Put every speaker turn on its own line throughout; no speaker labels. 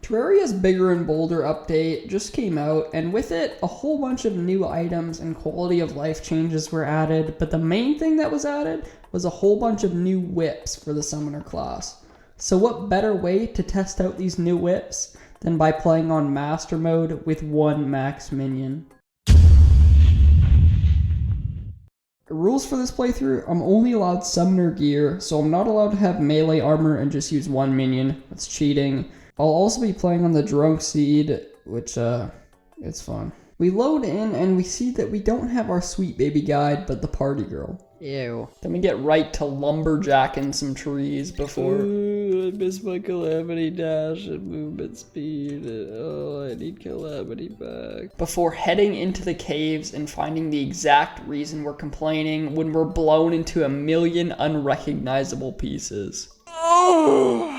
Terraria's Bigger and Bolder update just came out, and with it, a whole bunch of new items and quality of life changes were added, but the main thing that was added was a whole bunch of new whips for the Summoner class. So what better way to test out these new whips than by playing on Master Mode with one max minion? The rules for this playthrough, I'm only allowed Summoner gear, so I'm not allowed to have melee armor and just use one minion. That's cheating. I'll also be playing on the Drunk Seed, which, it's fun. We load in and we see that we don't have our sweet baby guide, but the party girl. Ew. Then we get right to lumberjacking some trees before... Ooh, I miss my calamity dash and movement speed. Oh, I need calamity back. Before heading into the caves and finding the exact reason we're complaining when we're blown into a million unrecognizable pieces. Oh!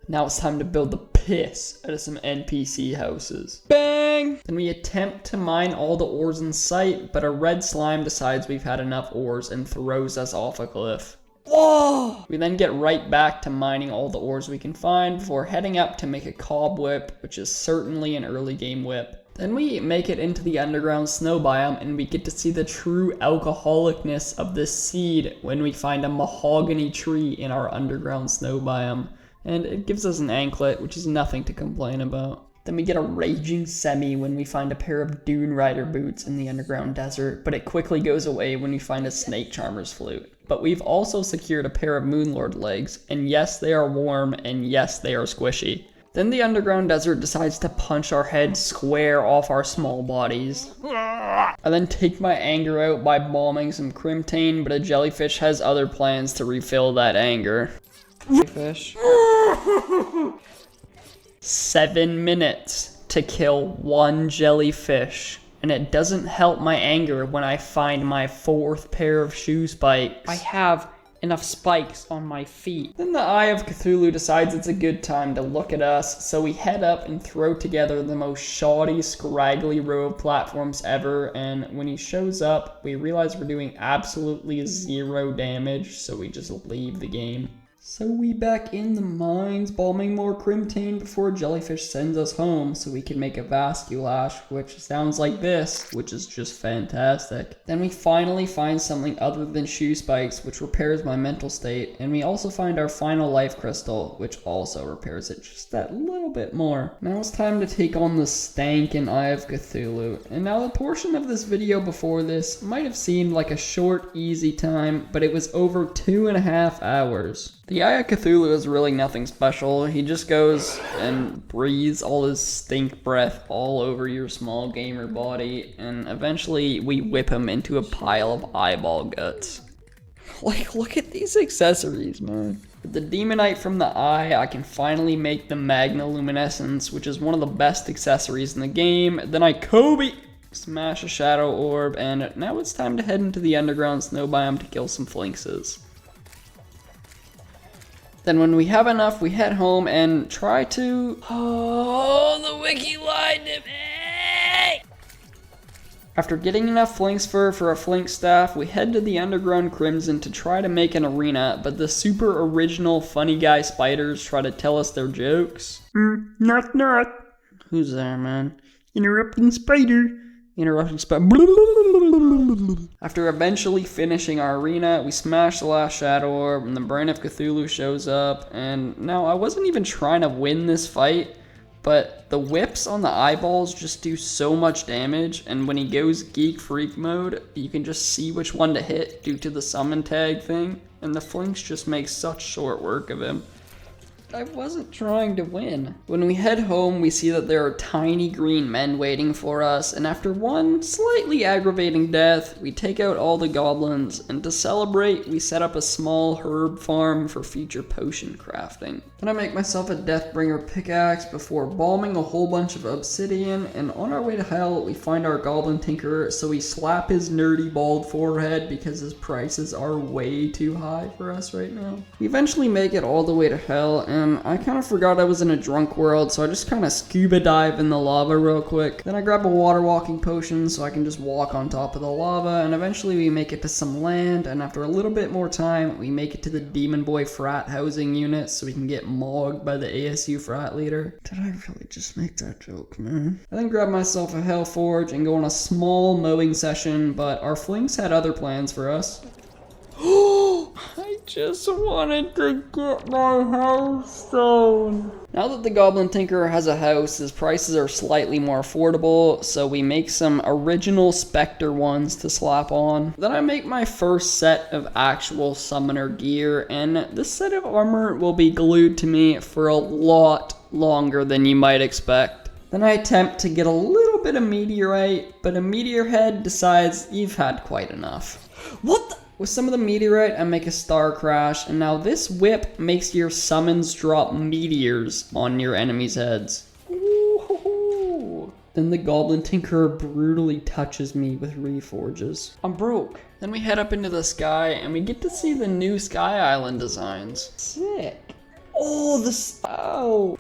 Now it's time to build the piss out of some NPC houses. Bang! Then we attempt to mine all the ores in sight, but a red slime decides we've had enough ores and throws us off a cliff. Whoa! We then get right back to mining all the ores we can find before heading up to make a cob whip, which is certainly an early game whip. Then we make it into the underground snow biome and we get to see the true alcoholicness of this seed when we find a mahogany tree in our underground snow biome. And it gives us an anklet, which is nothing to complain about. Then we get a raging semi when we find a pair of Dune Rider boots in the underground desert, but it quickly goes away when we find a Snake Charmer's flute. But we've also secured a pair of Moonlord legs, and yes, they are warm, and yes, they are squishy. Then the underground desert decides to punch our heads square off our small bodies. I then take my anger out by bombing some Crimtane, but a jellyfish has other plans to refill that anger. Fish. 7 minutes to kill one jellyfish, and it doesn't help my anger when I find my 4th pair of shoe spikes. I have enough spikes on my feet. Then the Eye of Cthulhu decides it's a good time to look at us, so we head up and throw together the most shoddy, scraggly row of platforms ever, and when he shows up, we realize we're doing absolutely 0 damage, so we just leave the game. So we back in the mines, bombing more Crimtane before Jellyfish sends us home so we can make a Vasculash, which sounds like this, which is just fantastic. Then we finally find something other than shoe spikes, which repairs my mental state, and we also find our final life crystal, which also repairs it just that little bit more. Now it's time to take on the stankin' Eye of Cthulhu, and now the portion of this video before this might have seemed like a short, easy time, but it was over 2.5 hours. The Eye of Cthulhu is really nothing special. He just goes and breathes all his stink breath all over your small gamer body, and eventually we whip him into a pile of eyeball guts. Like, look at these accessories, man. With the Demonite from the eye, I can finally make the Magna Luminescence, which is one of the best accessories in the game. Then I Kobe smash a Shadow Orb, and now it's time to head into the underground snow biome to kill some Flinxes. Then when we have enough, we head home and try to... Oh, the wiki lied to me! After getting enough Flinx fur for a Flinx staff, we head to the underground Crimson to try to make an arena, but the super original funny guy spiders try to tell us their jokes.
Knock knock.
Who's there, man?
Interrupting spider.
Interrupting spider. After eventually finishing our arena, we smash the last Shadow Orb, and the Brain of Cthulhu shows up, and now I wasn't even trying to win this fight, but the whips on the eyeballs just do so much damage, and when he goes Geek Freak mode, you can just see which one to hit due to the summon tag thing, and the Flinx just makes such short work of him. I wasn't trying to win. When we head home, we see that there are tiny green men waiting for us, and after one slightly aggravating death, we take out all the goblins, and to celebrate, we set up a small herb farm for future potion crafting. Then I make myself a Deathbringer pickaxe before bombing a whole bunch of obsidian, and on our way to hell, we find our goblin tinkerer, so we slap his nerdy bald forehead because his prices are way too high for us right now. We eventually make it all the way to hell, and and I kind of forgot I was in a drunk world, so I just kind of scuba dive in the lava real quick. Then I grab a water walking potion so I can just walk on top of the lava, and eventually we make it to some land, and after a little bit more time, we make it to the Demon Boy frat housing unit so we can get mogged by the ASU frat leader. Did I really just make that joke, man? I then grab myself a Hellforge and go on a small mowing session, but our flinks had other plans for us. I just wanted to get my house stone. Now that the Goblin Tinkerer has a house, his prices are slightly more affordable, so we make some original Spectre ones to slap on. Then I make my first set of actual summoner gear, and this set of armor will be glued to me for a lot longer than you might expect. Then I attempt to get a little bit of meteorite, but a meteor head decides you've had quite enough. What the? With some of the meteorite, I make a star crash, and now this whip makes your summons drop meteors on your enemies' heads. Ooh. Then the Goblin Tinkerer brutally touches me with reforges. I'm broke. Then we head up into the sky, and we get to see the new Sky Island designs. Sick. Oh.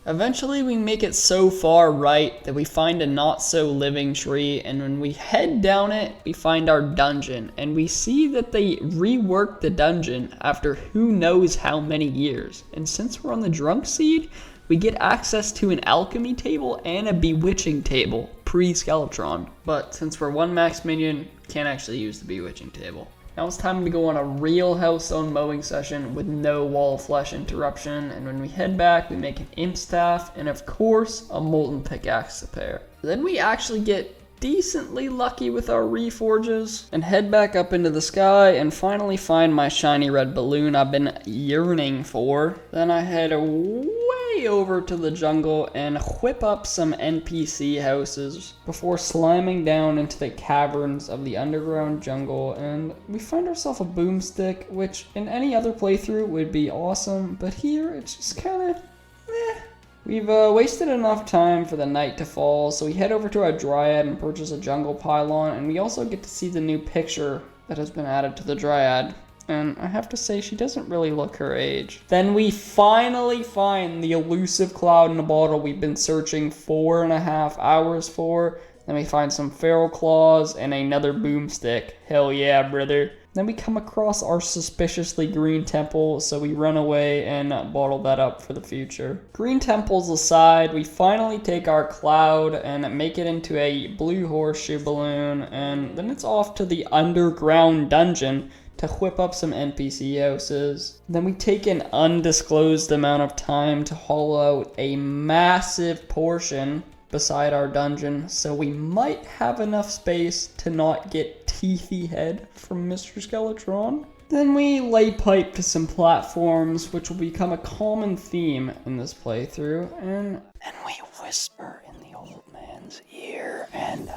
Eventually we make it so far right that we find a not so living tree, and when we head down it, we find our dungeon, and we see that they reworked the dungeon after who knows how many years. And since we're on the drunk seed, we get access to an alchemy table and a bewitching table, pre-Skeletron. But since we're one max minion, can't actually use the bewitching table. Now it's time to go on a real hellstone mowing session with no wall of flesh interruption, and when we head back, we make an imp staff, and of course, a molten pickaxe to pair. Then we actually get decently lucky with our reforges, and head back up into the sky, and finally find my shiny red balloon I've been yearning for. Then I head way over to the jungle and whip up some NPC houses before slamming down into the caverns of the underground jungle, and we find ourselves a boomstick, which in any other playthrough would be awesome, but here it's just kind of meh. We've wasted enough time for the night to fall, so we head over to our Dryad and purchase a jungle pylon, and we also get to see the new picture that has been added to the Dryad. And I have to say, she doesn't really look her age. Then we finally find the elusive cloud in a bottle we've been searching 4.5 hours for. Then we find some feral claws and another boomstick. Hell yeah, brother. Then we come across our suspiciously green temple, so we run away and bottle that up for the future. Green temples aside, we finally take our cloud and make it into a blue horseshoe balloon, and then it's off to the underground dungeon to whip up some NPC houses. Then we take an undisclosed amount of time to hollow out a massive portion beside our dungeon, so we might have enough space to not get teethy head from Mr. Skeletron. Then we lay pipe to some platforms, which will become a common theme in this playthrough, and then we whisper in the old man's ear, and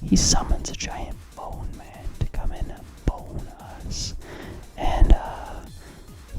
he summons a giant bone man to come in and bone us. And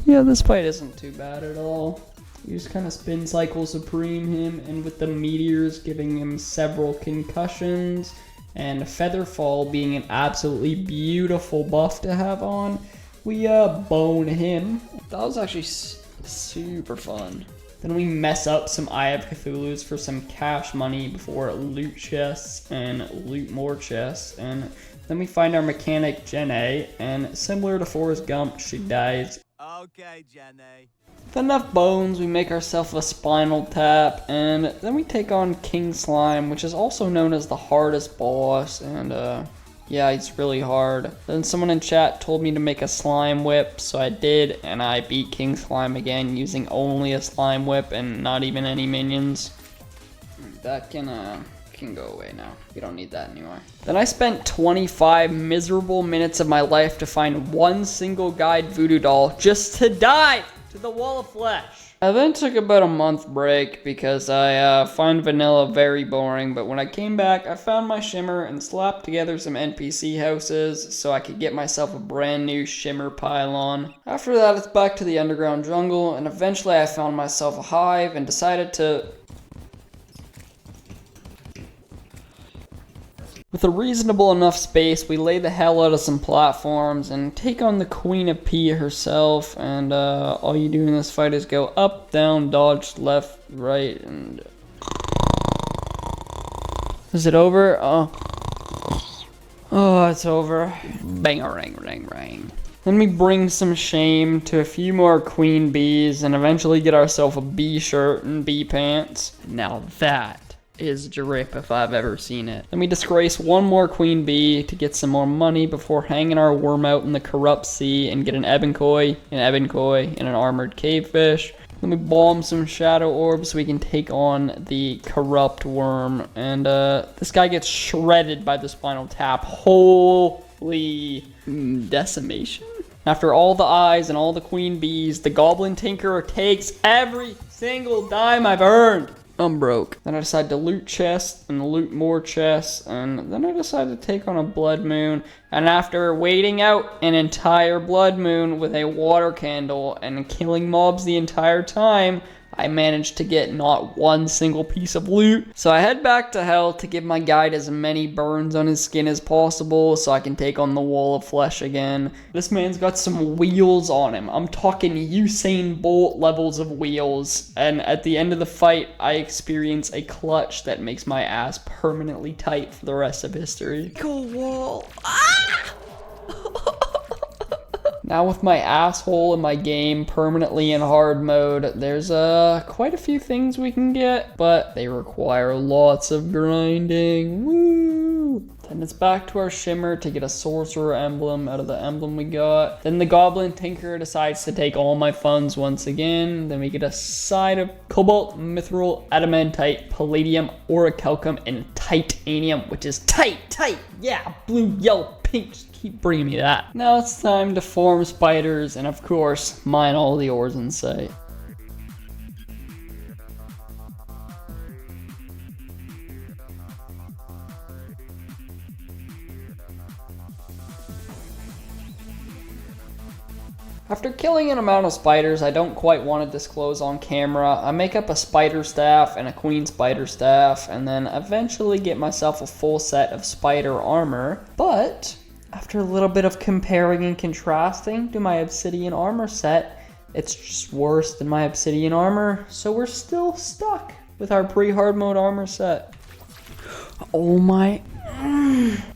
yeah, this fight isn't too bad at all. You just kind of spin cycle supreme him, and with the meteors giving him several concussions, and Featherfall being an absolutely beautiful buff to have on, we bone him. That was actually super fun. Then we mess up some Eye of Cthulhu's for some cash money before loot chests and loot more chests, and then we find our mechanic Jenny, and similar to Forrest Gump, she dies.
Okay, Jenny.
With enough bones, we make ourselves a spinal tap, and then we take on King Slime, which is also known as the hardest boss, and yeah, he's really hard. Then someone in chat told me to make a slime whip, so I did, and I beat King Slime again using only a slime whip and not even any minions. That can go away now. We don't need that anymore. Then I spent 25 miserable minutes of my life to find one single guide voodoo doll just to die to the wall of flesh. I then took about a month break because I find vanilla very boring, but when I came back, I found my shimmer and slapped together some NPC houses so I could get myself a brand new shimmer pylon. After that, it's back to the underground jungle, and eventually I found myself a hive and decided to With a reasonable enough space, we lay the hell out of some platforms and take on the Queen of P herself, and all you do in this fight is go up, down, dodge, left, right, and... Is it over? Oh, it's over. Bang-a-ring-ring-ring. Then we bring some shame to a few more queen bees and eventually get ourselves a bee shirt and bee pants. Now that is drip if I've ever seen it. Then we disgrace one more queen bee to get some more money before hanging our worm out in the corrupt sea and get an ebon koi, and an armored cavefish. Then we bomb some shadow orbs so we can take on the corrupt worm, and this guy gets shredded by the spinal tap. Holy decimation. After all the eyes and all the queen bees, the goblin tinkerer takes every single dime I've earned. I'm broke. Then I decided to loot chests and loot more chests, and then I decided to take on a blood moon. And after waiting out an entire blood moon with a water candle and killing mobs the entire time, I managed to get not one single piece of loot. So I head back to hell to give my guide as many burns on his skin as possible so I can take on the wall of flesh again. This man's got some wheels on him. I'm talking Usain Bolt levels of wheels. And at the end of the fight, I experience a clutch that makes my ass permanently tight for the rest of history. Cool wall. Ah! Now with my asshole in my game permanently in hard mode, there's quite a few things we can get, but they require lots of grinding. Woo! Then it's back to our shimmer to get a sorcerer emblem out of the emblem we got. Then the goblin tinker decides to take all my funds once again. Then we get a side of cobalt, mithril, adamantite, palladium, orichalcum, and titanium, which is tight, yeah, blue, yellow, pink. Keep bringing me that. Now it's time to form spiders and of course mine all the ores in sight. After killing an amount of spiders I don't quite want to disclose on camera, I make up a spider staff and a queen spider staff, and then eventually get myself a full set of spider armor. But after a little bit of comparing and contrasting to my obsidian armor set, it's just worse than my obsidian armor, so we're still stuck with our pre-hard mode armor set. Oh my...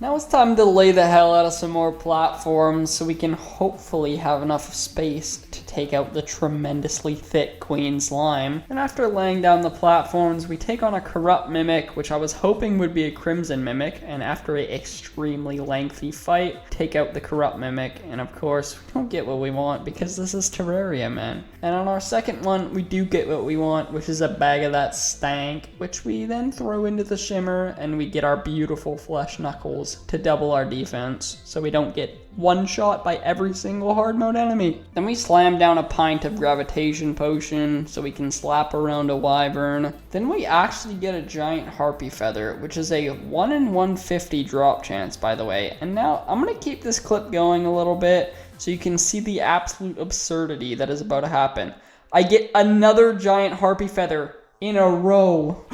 Now it's time to lay the hell out of some more platforms so we can hopefully have enough space to take out the tremendously thick queen slime. And after laying down the platforms, we take on a corrupt mimic, which I was hoping would be a crimson mimic, and after an extremely lengthy fight, take out the corrupt mimic, and of course, we don't get what we want because this is Terraria, man. And on our second one, we do get what we want, which is a bag of that stank, which we then throw into the shimmer, and we get our beautiful flesh knuckles to double our defense, so we don't get one shot by every single hard mode enemy. Then we slam down a pint of gravitation potion so we can slap around a wyvern. Then we actually get a giant harpy feather, which is a 1 in 150 drop chance, by the way. And now I'm gonna keep this clip going a little bit so you can see the absolute absurdity that is about to happen. I get another giant harpy feather in a row.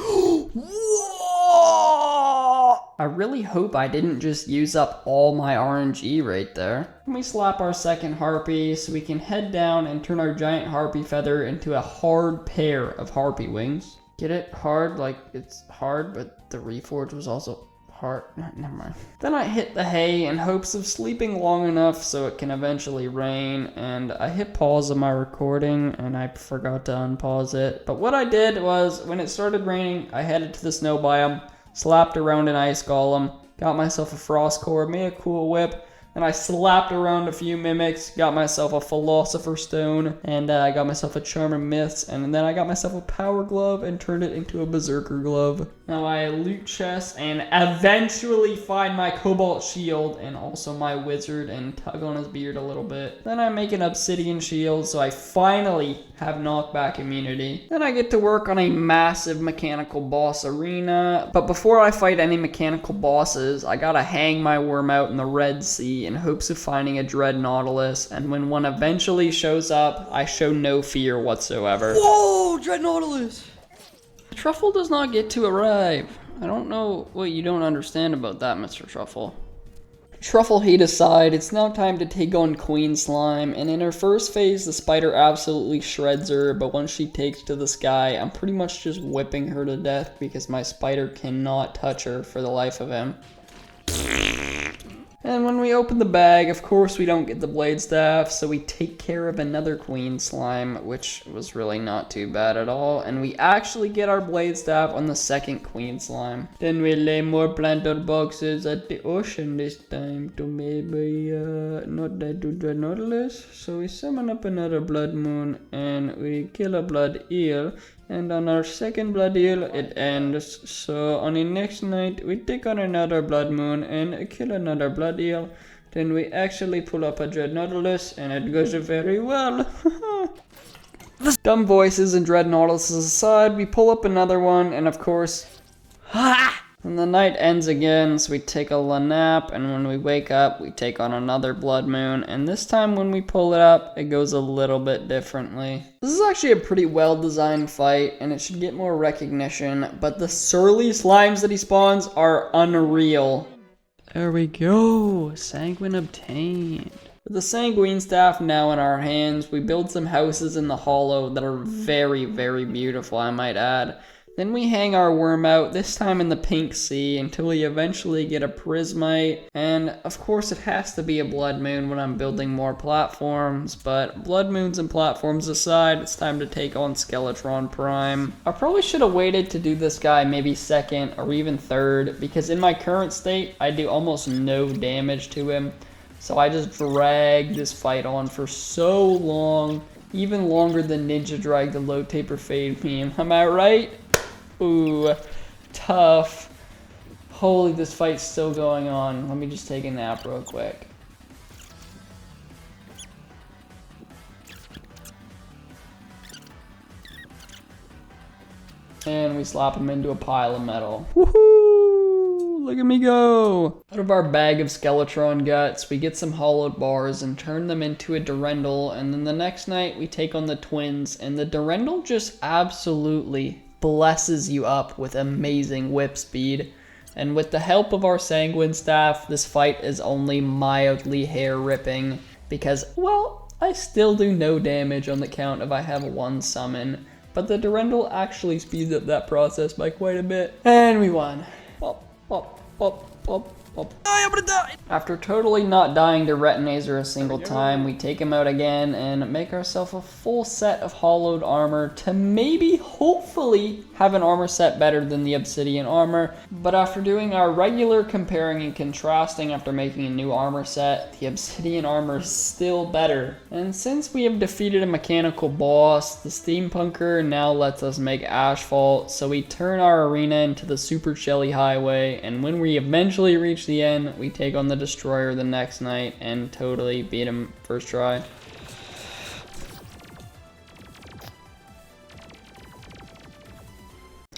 I really hope I didn't just use up all my RNG right there. And we slap our second harpy so we can head down and turn our giant harpy feather into a hard pair of harpy wings. Get it? Hard, like it's hard, but the reforge was also hard. Never mind. Then I hit the hay in hopes of sleeping long enough so it can eventually rain, and I hit pause on my recording and I forgot to unpause it. But what I did was, when it started raining, I headed to the snow biome, slapped around an ice golem, got myself a frost core, made a cool whip, and I slapped around a few mimics, got myself a philosopher's stone, and I got myself a charm of myths, and then I got myself a power glove and turned it into a berserker glove. Now I loot chests and eventually find my cobalt shield and also my wizard and tug on his beard a little bit. Then I make an obsidian shield so I finally have knockback immunity. Then I get to work on a massive mechanical boss arena, but before I fight any mechanical bosses, I gotta hang my worm out in the Red Sea in hopes of finding a dread nautilus, and when one eventually shows up, I show no fear whatsoever. Whoa, dread nautilus! The truffle does not get to arrive. I don't know what you don't understand about that, Mr. Truffle. Truffle hate aside, it's now time to take on Queen Slime, and in her first phase, the spider absolutely shreds her, but once she takes to the sky, I'm pretty much just whipping her to death because my spider cannot touch her for the life of him. And when we open the bag, of course we don't get the blade staff, so we take care of another Queen Slime, which was really not too bad at all, and we actually get our blade staff on the second Queen Slime. Then we lay more planter boxes at the ocean this time to maybe not do the Nautilus, so we summon up another blood moon and we kill a blood eel. And on our second blood eel, it ends. So on the next night, we take on another blood moon and kill another blood eel. Then we actually pull up a dread nautilus, and it goes very well. Dumb voices and dread nautiluses aside, we pull up another one, and of course, and the night ends again, so we take a nap, and when we wake up, we take on another blood moon, and this time when we pull it up, it goes a little bit differently. This is actually a pretty well-designed fight, and it should get more recognition, but the surly slimes that he spawns are unreal. There we go, Sanguine obtained. With the Sanguine staff now in our hands, we build some houses in the hollow that are very, very beautiful, I might add. Then we hang our worm out, this time in the pink sea, until we eventually get a prismite. And of course it has to be a blood moon when I'm building more platforms, but blood moons and platforms aside, it's time to take on Skeletron Prime. I probably should have waited to do this guy maybe second or even third, because in my current state, I do almost no damage to him. So I just drag this fight on for so long, even longer than Ninja dragged the low taper fade meme. Am I right? Ooh, tough. Holy, this fight's still going on. Let me just take a nap real quick. And we slap him into a pile of metal. Woohoo! Look at me go! Out of our bag of Skeletron guts, we get some hollowed bars and turn them into a Durendal, and then the next night we take on the twins, and the Durendal just absolutely blesses you up with amazing whip speed. And with the help of our Sanguine staff, this fight is only mildly hair ripping, because, well, I still do no damage on the count of I have one summon. But the Durendal actually speeds up that process by quite a bit. And we won. Pop, pop, pop, pop, pop. I'm gonna die! After totally not dying to Retinazer a single time, we take him out again and make ourselves a full set of hollowed armor to maybe, hopefully, have an armor set better than the Obsidian armor. But after doing our regular comparing and contrasting after making a new armor set, the Obsidian armor is still better. And since we have defeated a mechanical boss, the Steampunker now lets us make asphalt, so we turn our arena into the Super Shelly Highway, and when we eventually reach the end, we take on the Destroyer the next night and totally beat him first try.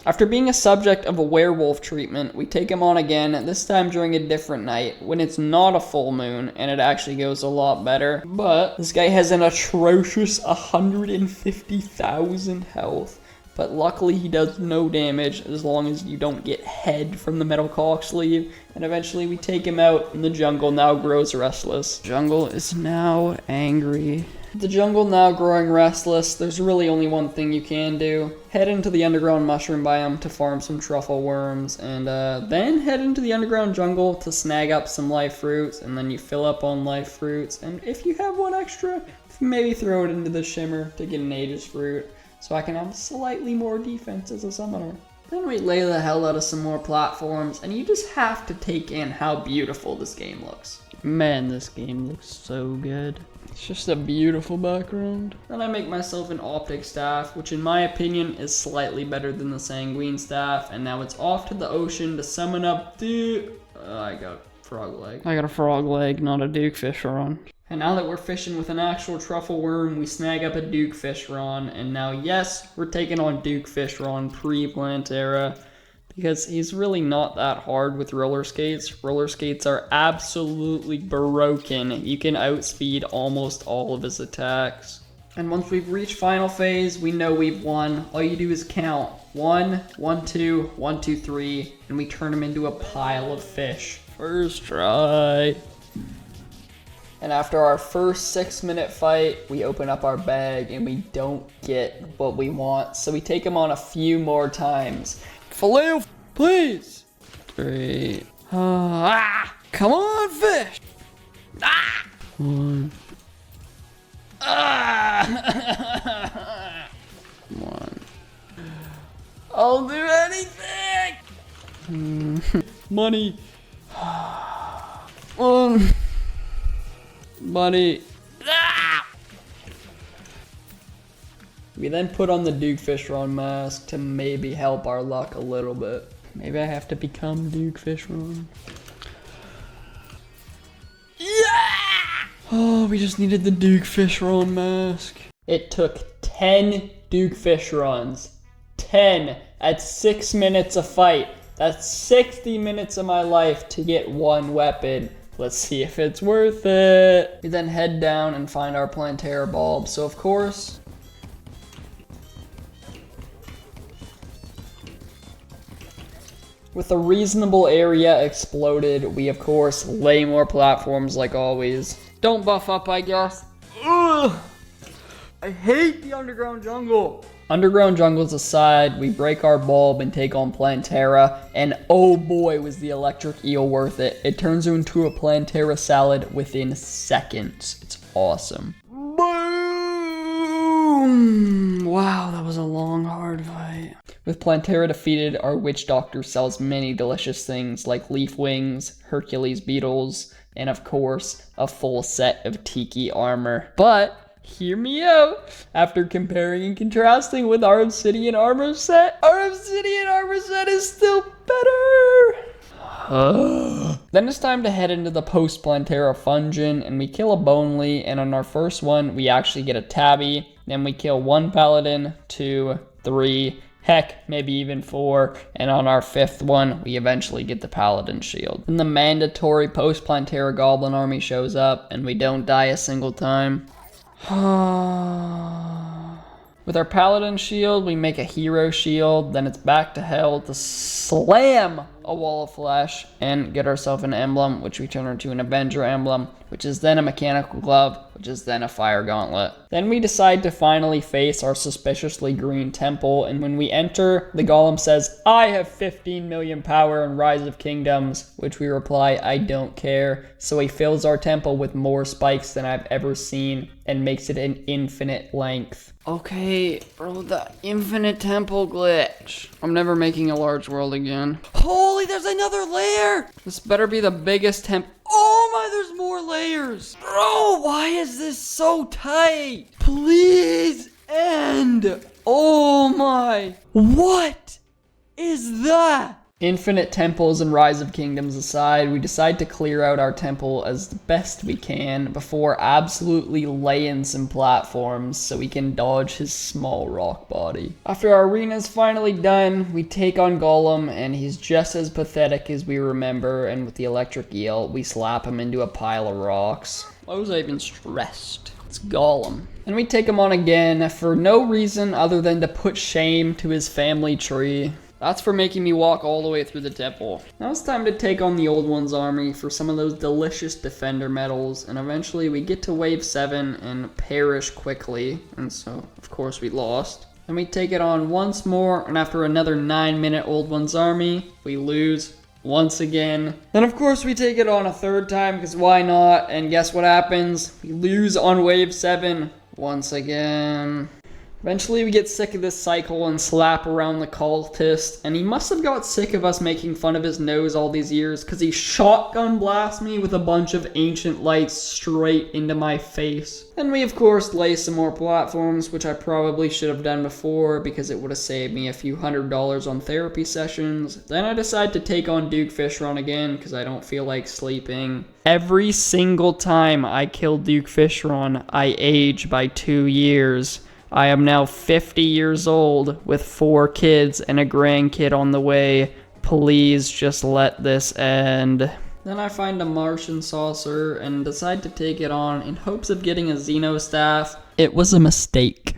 After being a subject of a werewolf treatment, we take him on again, this time during a different night, when it's not a full moon, and it actually goes a lot better. But this guy has an atrocious 150,000 health. But luckily he does no damage as long as you don't get head from the metal cock sleeve. And eventually we take him out, and the jungle now grows restless. Jungle is now angry. The jungle now growing restless, there's really only one thing you can do. Head into the underground mushroom biome to farm some truffle worms, and then head into the underground jungle to snag up some life fruits, and then you fill up on life fruits, and if you have one extra, maybe throw it into the shimmer to get an Aegis fruit, so I can have slightly more defense as a summoner. Then we lay the hell out of some more platforms, and you just have to take in how beautiful this game looks. Man, this game looks so good. It's just a beautiful background. Then I make myself an optic staff, which in my opinion is slightly better than the Sanguine staff, and now it's off to the ocean to summon up the... I got frog leg. I got a frog leg, not a Duke Fishron. And now that we're fishing with an actual truffle worm, we snag up a Duke Fishron, and now yes, we're taking on Duke Fishron pre-Plantera, because he's really not that hard with roller skates. Roller skates are absolutely broken. You can outspeed almost all of his attacks. And once we've reached final phase, we know we've won. All you do is count 1, 1, 2, 1, 2, 3, and we turn them into a pile of fish. First try. And after our first 6-minute fight, we open up our bag and we don't get what we want. So we take them on a few more times. Filet, please. 3. Come on, fish. 1. Come on. I'll do anything. Money. Money. We then put on the Duke Fishron mask to maybe help our luck a little bit. Maybe I have to become Duke Fishron. Yeah! Oh, we just needed the Duke Fishron mask. It took 10 Duke Fishrons. 10 at 6 minutes a fight. That's 60 minutes of my life to get one weapon. Let's see if it's worth it. We then head down and find our Plantera bulb. So of course, with a reasonable area exploded, we of course lay more platforms like always. Don't buff up, I guess. Ugh! I hate the underground jungle. Underground jungles aside, we break our bulb and take on Plantera, and oh boy was the electric eel worth it. It turns into a Plantera salad within seconds. It's awesome. Boom! Wow, that was a long, hard fight. With Plantera defeated, our witch doctor sells many delicious things like leaf wings, Hercules beetles, and of course, a full set of tiki armor. But hear me out. After comparing and contrasting with our obsidian armor set is still better. Then it's time to head into the post-Plantera Fungeon, and we kill a Bonely, and on our first one, we actually get a Tabby. Then we kill 1 Paladin, 2, 3, heck, maybe even 4, and on our 5th one, we eventually get the Paladin Shield. And the mandatory post-Plantera Goblin Army shows up, and we don't die a single time. With our Paladin Shield, we make a Hero Shield, then it's back to hell to slam a Wall of Flesh and get ourselves an emblem, which we turn into an Avenger emblem, which is then a Mechanical Glove, which is then a Fire Gauntlet. Then we decide to finally face our suspiciously green temple, and when we enter, the Golem says, "I have 15 million power in Rise of Kingdoms," which we reply, "I don't care." So he fills our temple with more spikes than I've ever seen and makes it an infinite length. Okay, bro, the infinite temple glitch. I'm never making a large world again. Holy, there's another layer! This better be the biggest temple. Oh my, there's more layers! Bro, why is this so tight? Please end! Oh my, what is that? Infinite temples and Rise of Kingdoms aside, we decide to clear out our temple as best we can before absolutely laying some platforms so we can dodge his small rock body. After our arena is finally done, we take on Golem, and he's just as pathetic as we remember, and with the electric eel, we slap him into a pile of rocks. Why was I even stressed? It's Golem. And we take him on again for no reason other than to put shame to his family tree. That's for making me walk all the way through the temple. Now it's time to take on the Old One's army for some of those delicious defender medals, and eventually we get to wave 7 and perish quickly, and so of course we lost. Then we take it on once more, and after another 9-minute Old One's army, we lose once again. Then of course we take it on a 3rd time, because why not? And guess what happens? We lose on wave 7 once again. Eventually we get sick of this cycle and slap around the cultist, and he must have got sick of us making fun of his nose all these years, because he shotgun blasts me with a bunch of ancient lights straight into my face. Then we of course lay some more platforms, which I probably should have done before because it would have saved me a few $100 on therapy sessions. Then I decide to take on Duke Fishron again because I don't feel like sleeping. Every single time I kill Duke Fishron, I age by 2 years. I am now 50 years old with 4 kids and a grandkid on the way. Please just let this end. Then I find a Martian saucer and decide to take it on in hopes of getting a Xeno staff. It was a mistake.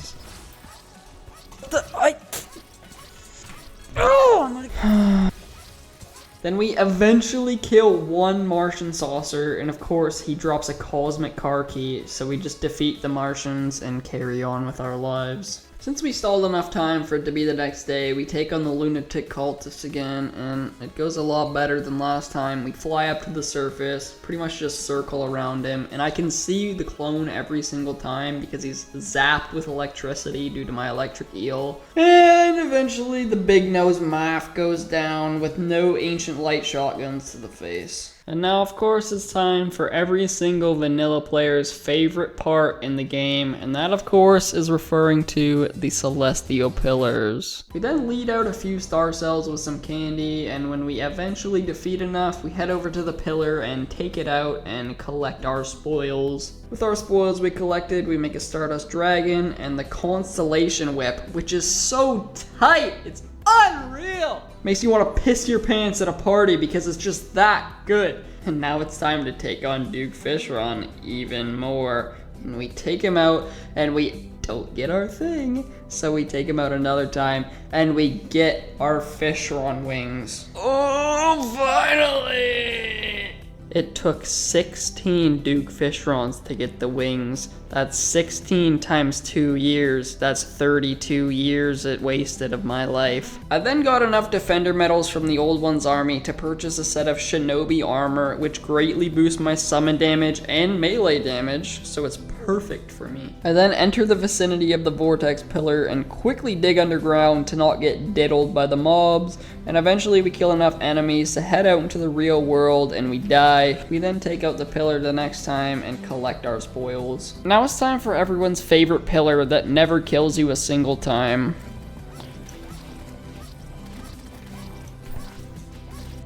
Then we eventually kill one Martian saucer, and of course he drops a cosmic car key, so we just defeat the Martians and carry on with our lives. Since we stalled enough time for it to be the next day, we take on the lunatic cultist again, and it goes a lot better than last time. We fly up to the surface, pretty much just circle around him, and I can see the clone every single time because he's zapped with electricity due to my electric eel. And eventually the big nose math goes down with no ancient light shotguns to the face. And now, of course, it's time for every single vanilla player's favorite part in the game, and that, of course, is referring to the celestial pillars. We then lead out a few star cells with some candy, and when we eventually defeat enough, we head over to the pillar and take it out and collect our spoils. With our spoils we collected, we make a Stardust Dragon and the Constellation Whip, which is so tight! It's unreal! Makes you want to piss your pants at a party because it's just that good. And now it's time to take on Duke Fishron even more. And we take him out and we don't get our thing. So we take him out another time and we get our Fishron wings. Oh, finally! It took 16 Duke Fishrons to get the wings. That's 16 times 2 years. That's 32 years it wasted of my life. I then got enough defender medals from the old one's army to purchase a set of shinobi armor, which greatly boosts my summon damage and melee damage, so it's perfect for me. I then enter the vicinity of the vortex pillar and quickly dig underground to not get diddled by the mobs, and eventually we kill enough enemies to head out into the real world and we die. We then take out the pillar the next time and collect our spoils. Now it's time for everyone's favorite pillar that never kills you a single time.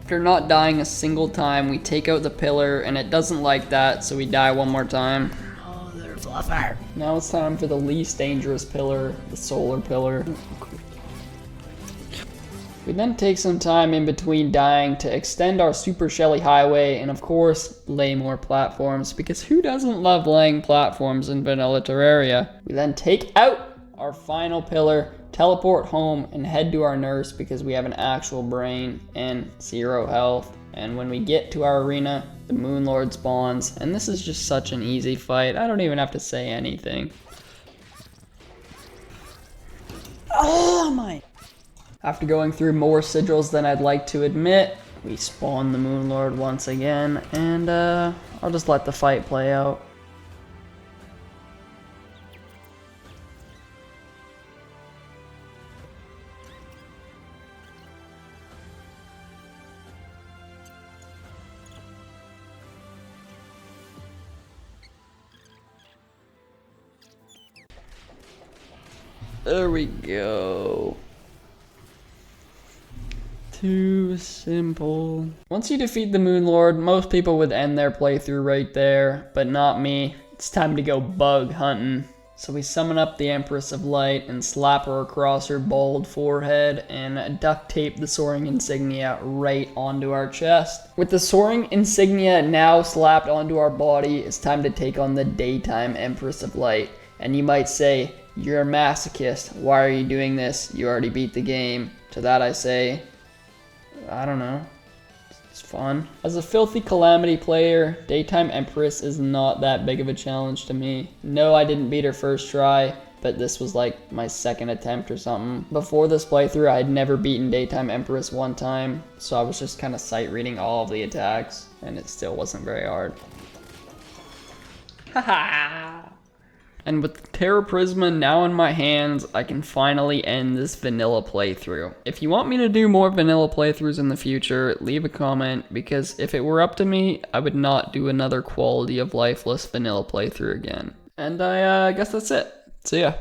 After not dying a single time, we take out the pillar and it doesn't like that, so we die one more time.
Oh, they're fluffer.
Now it's time for the least dangerous pillar, the solar pillar. We then take some time in between dying to extend our Super Shelly Highway and of course lay more platforms, because who doesn't love laying platforms in vanilla Terraria? We then take out our final pillar, teleport home and head to our nurse because we have an actual brain and 0 health. And when we get to our arena, the Moon Lord spawns, and this is just such an easy fight. I don't even have to say anything. Oh my! After going through more sigils than I'd like to admit, we spawn the Moon Lord once again, and I'll just let the fight play out. There we go. Too simple. Once you defeat the Moon Lord, most people would end their playthrough right there, but not me. It's time to go bug hunting. So we summon up the Empress of Light and slap her across her bald forehead and duct tape the soaring insignia right onto our chest. With the soaring insignia now slapped onto our body, it's time to take on the daytime Empress of Light. And you might say, you're a masochist. Why are you doing this? You already beat the game. To that I say, I don't know. It's fun. As a filthy calamity player, Daytime Empress is not that big of a challenge to me. No, I didn't beat her first try, but this was like my second attempt or something. Before this playthrough, I had never beaten Daytime Empress one time, so I was just kind of sight reading all of the attacks, and it still wasn't very hard. Haha! And with the Terra Prisma now in my hands, I can finally end this vanilla playthrough. If you want me to do more vanilla playthroughs in the future, leave a comment, because if it were up to me, I would not do another quality of lifeless vanilla playthrough again. And I guess that's it. See ya.